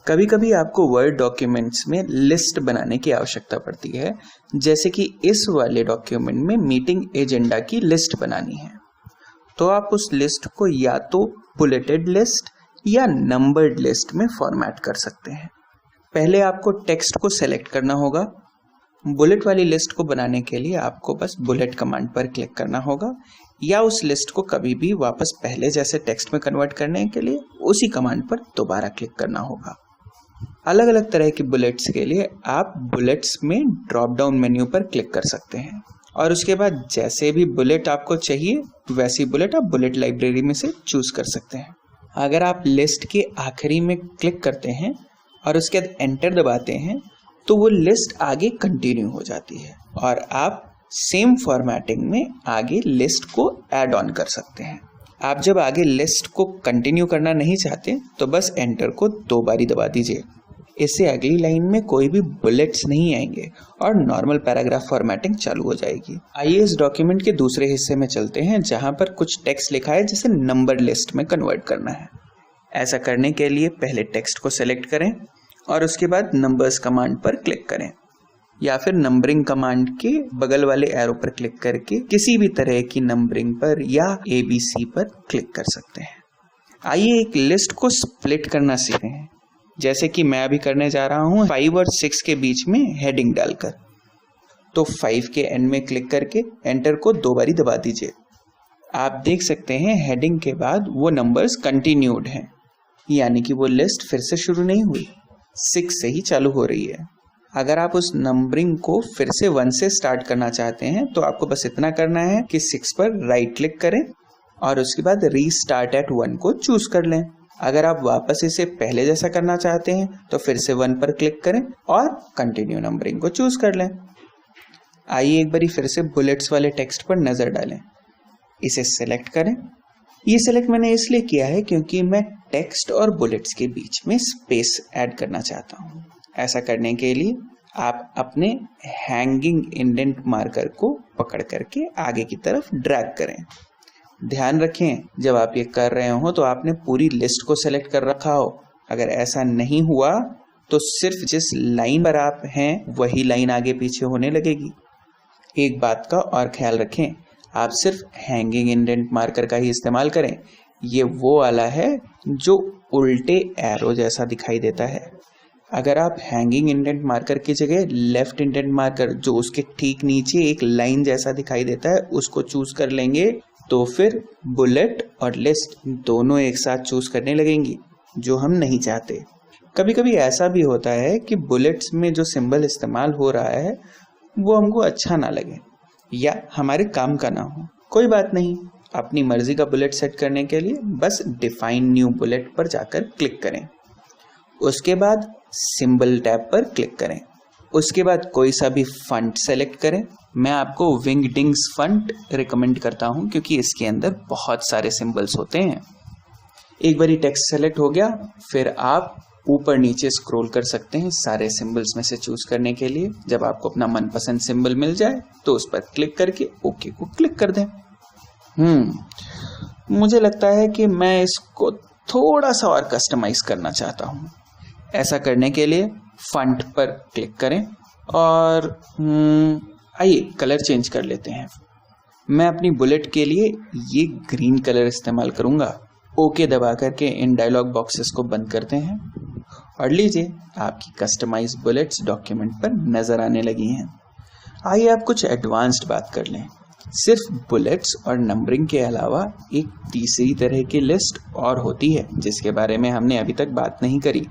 कभी कभी आपको वर्ड डॉक्यूमेंट्स में लिस्ट बनाने की आवश्यकता पड़ती है, जैसे कि इस वाले डॉक्यूमेंट में मीटिंग एजेंडा की लिस्ट बनानी है। तो आप उस लिस्ट को या तो बुलेटेड लिस्ट या नंबर्ड लिस्ट में फॉर्मेट कर सकते हैं। पहले आपको टेक्स्ट को सेलेक्ट करना होगा। बुलेट वाली लिस्ट को बनाने के लिए आपको बस बुलेट कमांड पर क्लिक करना होगा, या उस लिस्ट को कभी भी वापस पहले जैसे टेक्स्ट में कन्वर्ट करने के लिए उसी कमांड पर दोबारा क्लिक करना होगा। अलग अलग तरह की बुलेट्स के लिए आप बुलेट्स में ड्रॉप डाउन मेन्यू पर क्लिक कर सकते हैं और उसके बाद जैसे भी बुलेट आपको चाहिए वैसी बुलेट आप बुलेट लाइब्रेरी में से चूज कर सकते हैं। अगर आप लिस्ट के आखिरी में क्लिक करते हैं और उसके बाद एंटर दबाते हैं तो वो लिस्ट आगे कंटिन्यू हो जाती है और आप सेम फॉर्मेटिंग में आगे लिस्ट को ऐड ऑन कर सकते हैं। आप जब आगे लिस्ट को कंटिन्यू करना नहीं चाहते तो बस एंटर को 2 बारी दबा दीजिए। इससे अगली लाइन में कोई भी बुलेट्स नहीं आएंगे और नॉर्मल पैराग्राफ फॉर्मेटिंग चालू हो जाएगी। आइए इस डॉक्यूमेंट के दूसरे हिस्से में चलते हैं जहां पर कुछ टेक्स्ट लिखा है जिसे नंबर लिस्ट में कन्वर्ट करना है। ऐसा करने के लिए पहले टेक्स्ट को सेलेक्ट करें और उसके बाद नंबर्स कमांड पर क्लिक करें, या फिर नंबरिंग कमांड के बगल वाले एरो पर क्लिक करके किसी भी तरह की नंबरिंग पर या ABC पर क्लिक कर सकते हैं। आइए एक लिस्ट को स्प्लिट करना सीखते हैं, जैसे कि मैं अभी करने जा रहा हूं 5 और 6 के बीच में हेडिंग डालकर। तो 5 के एंड में क्लिक करके एंटर को 2 बारी दबा दीजिए। आप देख सकते हैं हेडिंग के बाद वो नंबर्स कंटिन्यूड हैं, यानी कि वो लिस्ट फिर से शुरू नहीं हुई, 6 से ही चालू हो रही है। अगर आप उस नंबरिंग को फिर से 1 से स्टार्ट करना चाहते हैं तो आपको बस इतना करना है कि 6 पर राइट क्लिक करें और उसके बाद रीस्टार्ट एट 1 को चूज कर लें। अगर आप वापस इसे पहले जैसा करना चाहते हैं तो फिर से 1 पर क्लिक करें और कंटिन्यू नंबरिंग को चूज कर लें। आइए एक बारी फिर से बुलेट्स वाले टेक्स्ट पर नजर डालें। इसे सेलेक्ट करें। ये सेलेक्ट मैंने इसलिए किया है क्योंकि मैं टेक्स्ट और बुलेट्स के बीच में स्पेस ऐड करना चाहता हूँ। ऐसा करने के लिए आप अपने हैंगिंग इंडेंट मार्कर को पकड़ करके आगे की तरफ ड्रैग करें। ध्यान रखें, जब आप ये कर रहे हो तो आपने पूरी लिस्ट को सेलेक्ट कर रखा हो। अगर ऐसा नहीं हुआ तो सिर्फ जिस लाइन पर आप हैं वही लाइन आगे पीछे होने लगेगी। एक बात का और ख्याल रखें, आप सिर्फ हैंगिंग इंडेंट मार्कर का ही इस्तेमाल करें। ये वो वाला है जो उल्टे एरो जैसा दिखाई देता है। अगर आप हैंगिंग इंडेंट मार्कर की जगह लेफ्ट इंडेंट मार्कर जो उसके ठीक नीचे एक लाइन जैसा दिखाई देता है उसको चूज कर लेंगे तो फिर बुलेट और लिस्ट दोनों एक साथ चूज करने लगेंगी, जो हम नहीं चाहते। कभी कभी ऐसा भी होता है कि बुलेट्स में जो सिंबल इस्तेमाल हो रहा है वो हमको अच्छा ना लगे या हमारे काम का ना हो। कोई बात नहीं, अपनी मर्जी का बुलेट सेट करने के लिए बस डिफाइन न्यू बुलेट पर जाकर क्लिक करें। उसके बाद सिंबल टैब पर क्लिक करें। उसके बाद कोई सा भी फंट सेलेक्ट करें। मैं आपको विंगडिंग्स फंट रिकमेंड करता हूं क्योंकि इसके अंदर बहुत सारे सिंबल्स होते हैं। एक बारी टेक्स्ट सेलेक्ट हो गया, फिर आप ऊपर नीचे स्क्रॉल कर सकते हैं सारे सिंबल्स में से चूज करने के लिए। जब आपको अपना मनपसंद सिंबल मिल जाए तो उस पर क्लिक करके ओके को क्लिक कर दें। मुझे लगता है कि मैं इसको थोड़ा सा और कस्टमाइज करना चाहता हूँ। ऐसा करने के लिए फंट पर क्लिक करें और आइए कलर चेंज कर लेते हैं। मैं अपनी बुलेट के लिए ये ग्रीन कलर इस्तेमाल करूंगा। ओके दबा करके इन डायलॉग बॉक्सेस को बंद करते हैं और लीजिए आपकी कस्टमाइज बुलेट्स डॉक्यूमेंट पर नजर आने लगी हैं। आइए आप कुछ एडवांस्ड बात कर लें। सिर्फ बुलेट्स और नंबरिंग के अलावा एक तीसरी तरह की लिस्ट और होती है जिसके बारे में हमने अभी तक बात नहीं करी।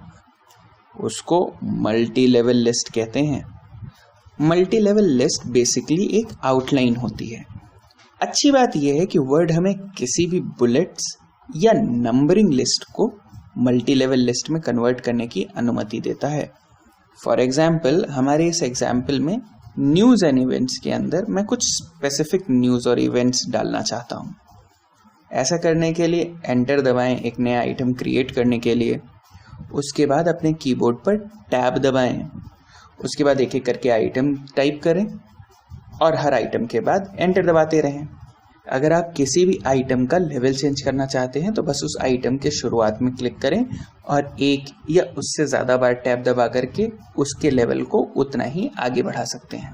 उसको मल्टी लेवल लिस्ट कहते हैं। मल्टी लेवल लिस्ट बेसिकली एक आउटलाइन होती है। अच्छी बात यह है कि वर्ड हमें किसी भी बुलेट्स या नंबरिंग लिस्ट को मल्टी लेवल लिस्ट में कन्वर्ट करने की अनुमति देता है। फॉर एग्जाम्पल, हमारे इस एग्जाम्पल में न्यूज़ एंड इवेंट्स के अंदर मैं कुछ स्पेसिफिक न्यूज़ और इवेंट्स डालना चाहता हूँ। ऐसा करने के लिए एंटर दबाएं एक नया आइटम क्रिएट करने के लिए। उसके बाद अपने कीबोर्ड पर टैब दबाएं। उसके बाद एक एक करके आइटम टाइप करें और हर आइटम के बाद एंटर दबाते रहें। अगर आप किसी भी आइटम का लेवल चेंज करना चाहते हैं तो बस उस आइटम के शुरुआत में क्लिक करें और एक या उससे ज़्यादा बार टैब दबा करके उसके लेवल को उतना ही आगे बढ़ा सकते हैं।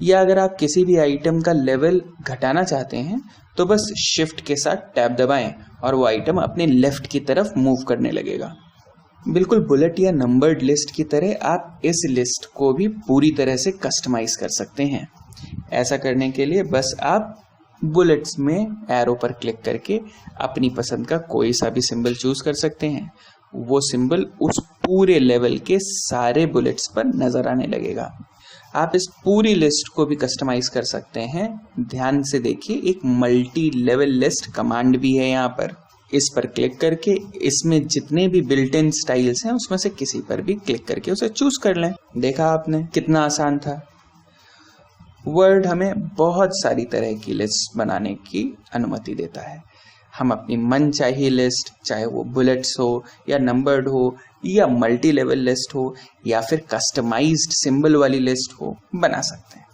या अगर आप किसी भी आइटम का लेवल घटाना चाहते हैं तो बस शिफ्ट के साथ टैब दबाएं और वो आइटम अपने लेफ्ट की तरफ मूव करने लगेगा। बिल्कुल बुलेट या नंबर्ड लिस्ट की तरह आप इस लिस्ट को भी पूरी तरह से कस्टमाइज कर सकते हैं। ऐसा करने के लिए बस आप बुलेट्स में एरो पर क्लिक करके अपनी पसंद का कोई सा भी सिंबल चूज कर सकते हैं। वो सिंबल उस पूरे लेवल के सारे बुलेट्स पर नजर आने लगेगा। आप इस पूरी लिस्ट को भी कस्टमाइज कर सकते हैं। ध्यान से देखिए, एक मल्टी लेवल लिस्ट कमांड भी है यहाँ पर। इस पर क्लिक करके इसमें जितने भी बिल्ट इन स्टाइल्स हैं उसमें से किसी पर भी क्लिक करके उसे चूज कर लें। देखा आपने कितना आसान था। वर्ड हमें बहुत सारी तरह की लिस्ट बनाने की अनुमति देता है। हम अपनी मनचाही लिस्ट, चाहे वो बुलेट्स हो या नंबर्ड हो या मल्टी लेवल लिस्ट हो या फिर कस्टमाइज्ड सिंबल वाली लिस्ट हो, बना सकते हैं।